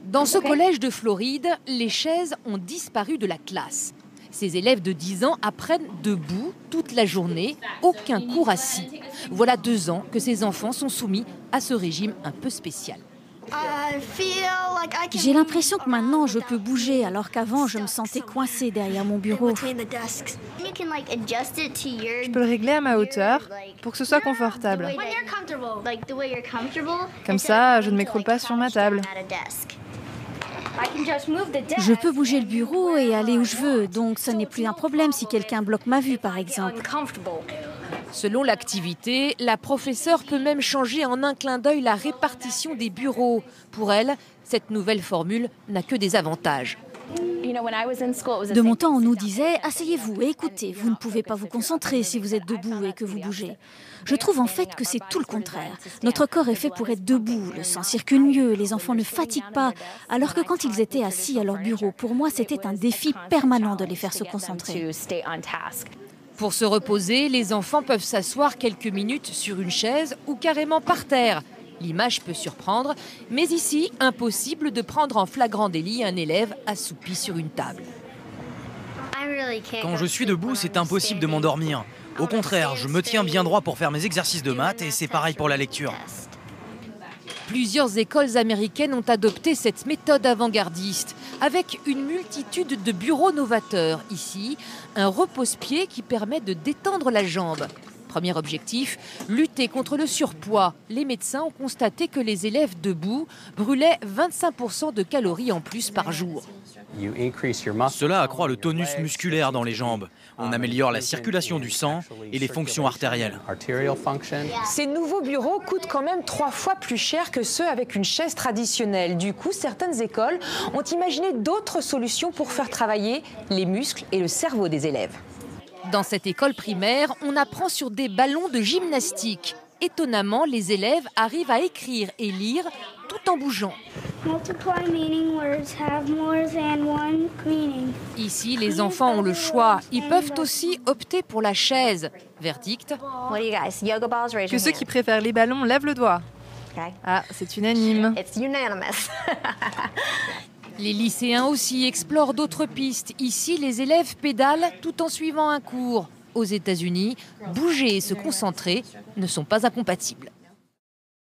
Dans ce collège de Floride, les chaises ont disparu de la classe. Ces élèves de 10 ans apprennent debout toute la journée, aucun cours assis. Voilà 2 ans que ces enfants sont soumis à ce régime un peu spécial. J'ai l'impression que maintenant je peux bouger alors qu'avant je me sentais coincée derrière mon bureau. Je peux le régler à ma hauteur pour que ce soit confortable. Comme ça, je ne m'écroule pas sur ma table. Je peux bouger le bureau et aller où je veux, donc ce n'est plus un problème si quelqu'un bloque ma vue par exemple. Selon l'activité, la professeure peut même changer en un clin d'œil la répartition des bureaux. Pour elle, cette nouvelle formule n'a que des avantages. De mon temps, on nous disait « asseyez-vous et écoutez, vous ne pouvez pas vous concentrer si vous êtes debout et que vous bougez ». Je trouve en fait que c'est tout le contraire. Notre corps est fait pour être debout, le sang circule mieux, les enfants ne fatiguent pas, alors que quand ils étaient assis à leur bureau, pour moi c'était un défi permanent de les faire se concentrer. Pour se reposer, les enfants peuvent s'asseoir quelques minutes sur une chaise ou carrément par terre. L'image peut surprendre, mais ici, impossible de prendre en flagrant délit un élève assoupi sur une table. Quand je suis debout, c'est impossible de m'endormir. Au contraire, je me tiens bien droit pour faire mes exercices de maths et c'est pareil pour la lecture. Plusieurs écoles américaines ont adopté cette méthode avant-gardiste, avec une multitude de bureaux novateurs. Ici, un repose-pied qui permet de détendre la jambe. Premier objectif, lutter contre le surpoids. Les médecins ont constaté que les élèves debout brûlaient 25% de calories en plus par jour. Cela accroît le tonus musculaire dans les jambes. On améliore la circulation du sang et les fonctions artérielles. Ces nouveaux bureaux coûtent quand même 3 fois plus cher que ceux avec une chaise traditionnelle. Du coup, certaines écoles ont imaginé d'autres solutions pour faire travailler les muscles et le cerveau des élèves. Dans cette école primaire, on apprend sur des ballons de gymnastique. Étonnamment, les élèves arrivent à écrire et lire tout en bougeant. Ici, les enfants ont le choix. Ils peuvent aussi opter pour la chaise. Verdict. Que ceux qui préfèrent les ballons lèvent le doigt. Ah, c'est unanime. Les lycéens aussi explorent d'autres pistes. Ici, les élèves pédalent tout en suivant un cours. Aux États-Unis, bouger et se concentrer ne sont pas incompatibles.